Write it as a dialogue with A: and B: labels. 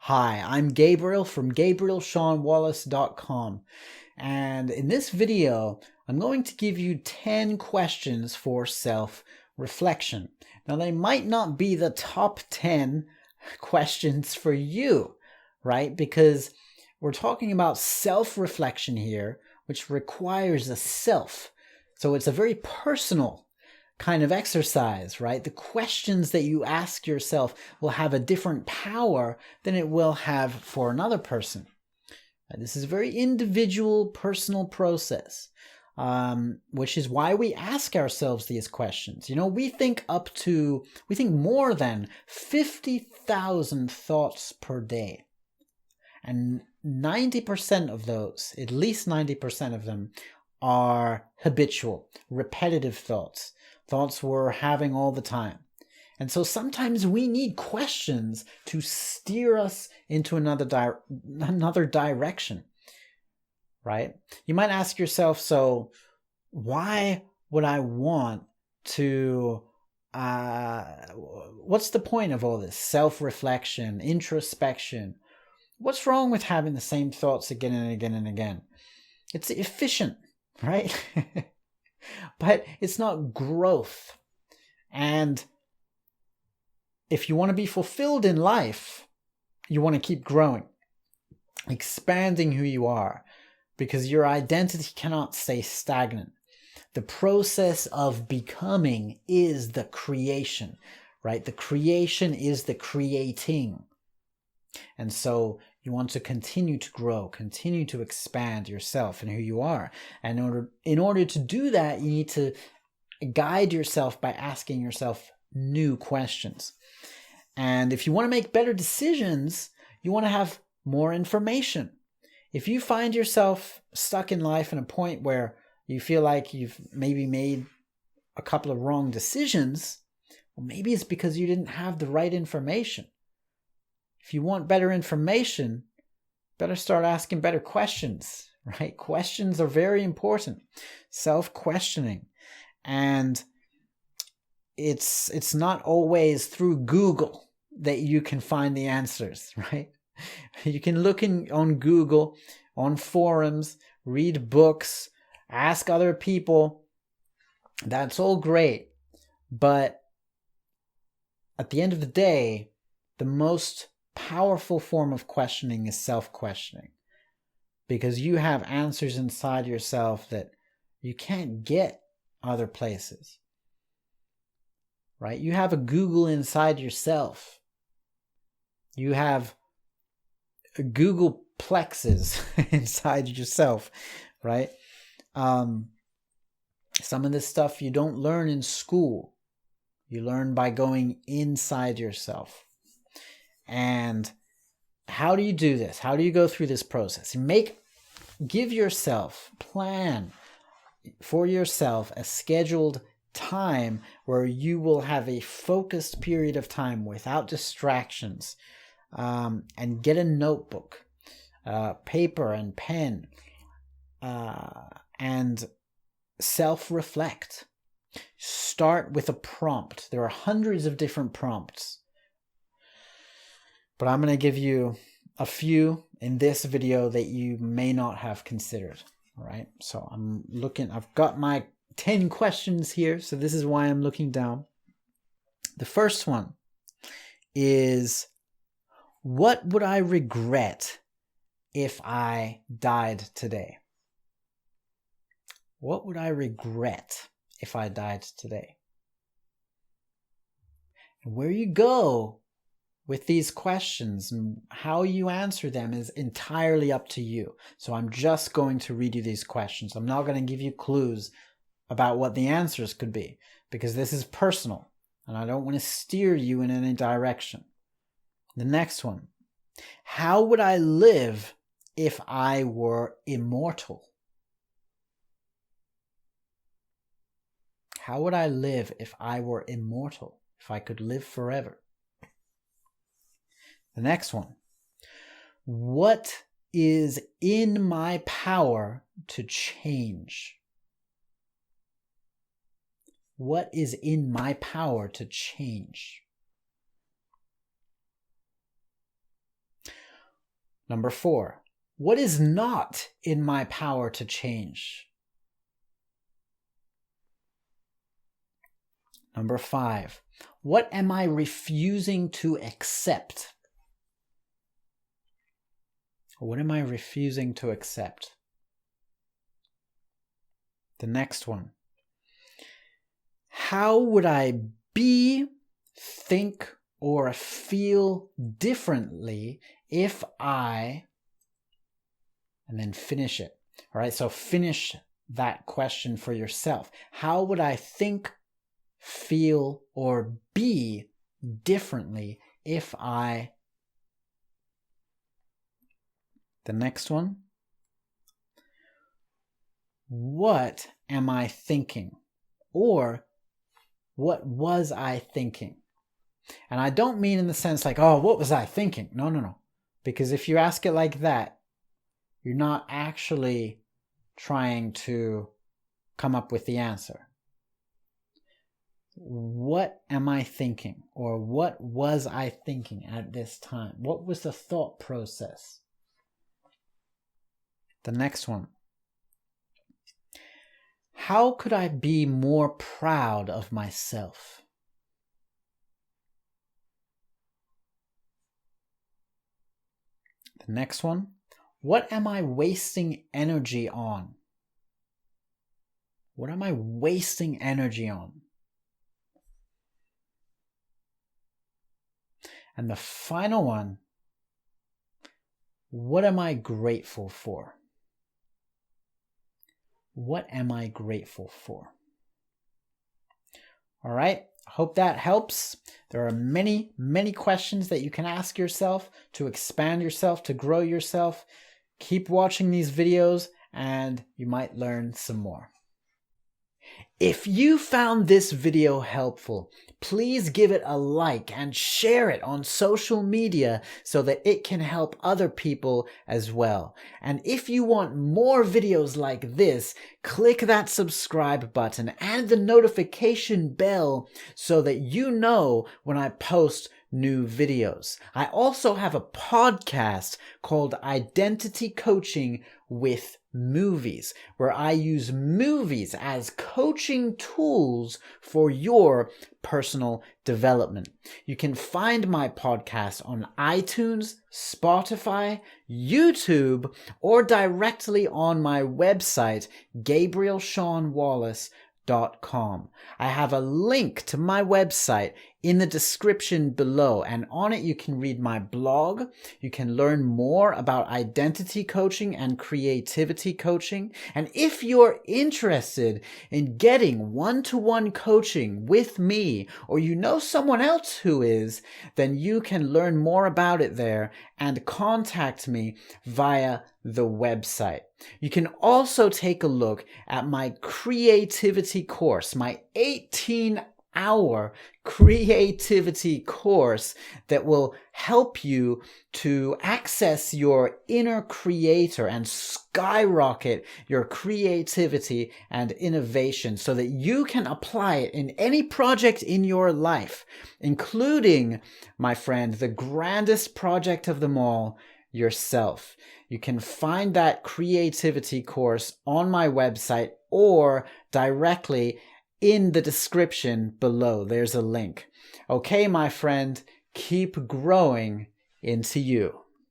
A: Hi, I'm Gabriel from GabrielSeanWallace.com, and in this video I'm going to give you 10 questions for self-reflection. Now they might not be the top 10 questions for you, right? Because we're talking about self-reflection here, which requires a self. So it's a very personal kind of exercise, right? The questions that you ask yourself will have a different power than it will have for another person. This is a very individual, personal process, which is why we ask ourselves these questions. You know, we think more than 50,000 thoughts per day. And 90% of those, at least 90% of them, are habitual, repetitive thoughts we're having all the time. And so sometimes we need questions to steer us into another direction, right? You might ask yourself, so why would I want to, what's the point of all this self-reflection, introspection? What's wrong with having the same thoughts again and again and again? It's efficient, right? But it's not growth. And if you want to be fulfilled in life, you want to keep growing, expanding who you are, because your identity cannot stay stagnant. The process of becoming is the creation, right? The creation is the creating. And so you want to continue to grow, continue to expand yourself and who you are. And in order to do that, you need to guide yourself by asking yourself new questions. And if you want to make better decisions, you want to have more information. If you find yourself stuck in life in a point where you feel like you've maybe made a couple of wrong decisions, well, maybe it's because you didn't have the right information. If you want better information, better start asking better questions, right? Questions are very important. Self-questioning. And it's not always through Google that you can find the answers, right? You can look on Google, on forums, read books, ask other people. That's all great. But at the end of the day, the most powerful form of questioning is self-questioning, because you have answers inside yourself that you can't get other places, right? You have a Google inside yourself. You have a Google plexes inside yourself, right? Some of this stuff you don't learn in school. You learn by going inside yourself. And how do you do this? How do you go through this process? Give yourself, plan for yourself a scheduled time where you will have a focused period of time without distractions, and get a notebook, paper and pen, and self-reflect. Start with a prompt. There are hundreds of different prompts, but I'm going to give you a few in this video that you may not have considered. All right. So I've got my 10 questions here. So this is why I'm looking down. The first one is, what would I regret if I died today? What would I regret if I died today? And where you go with these questions and how you answer them is entirely up to you. So I'm just going to read you these questions. I'm not going to give you clues about what the answers could be, because this is personal and I don't want to steer you in any direction. The next one, how would I live if I were immortal? How would I live if I were immortal, if I could live forever? The next one, what is in my power to change? What is in my power to change? Number 4, what is not in my power to change? Number 5, what am I refusing to accept? What am I refusing to accept? The next one, how would I be, think, or feel differently if I, and then finish it. All right, so finish that question for yourself. How would I think, feel, or be differently if I... The next one, what am I thinking? Or what was I thinking? And I don't mean in the sense like, oh, what was I thinking? No. Because if you ask it like that, you're not actually trying to come up with the answer. What am I thinking? Or what was I thinking at this time? What was the thought process? The next one. How could I be more proud of myself? The next one. What am I wasting energy on? What am I wasting energy on? And the final one. What am I grateful for? What am I grateful for? All right, hope that helps. There are many, many questions that you can ask yourself to expand yourself, to grow yourself. Keep watching these videos and you might learn some more. If you found this video helpful, please give it a like and share it on social media so that it can help other people as well. And if you want more videos like this, click that subscribe button and the notification bell so that you know when I post new videos. I also have a podcast called Identity Coaching with Movies, where I use movies as coaching tools for your personal development. You can find my podcast on iTunes, Spotify, YouTube, or directly on my website, GabrielSeanWallace.com. I have a link to my website in the description below, and on it you can read my blog. You can learn more about identity coaching and creativity coaching. And if you're interested in getting one-to-one coaching with me, or you know someone else who is, then you can learn more about it there and contact me via the website. You can also take a look at my creativity course, my 18-hour creativity course that will help you to access your inner creator and skyrocket your creativity and innovation so that you can apply it in any project in your life, including, my friend, the grandest project of them all, yourself. You can find that creativity course on my website or directly in the description below. There's a link. Okay, my friend, keep growing into you.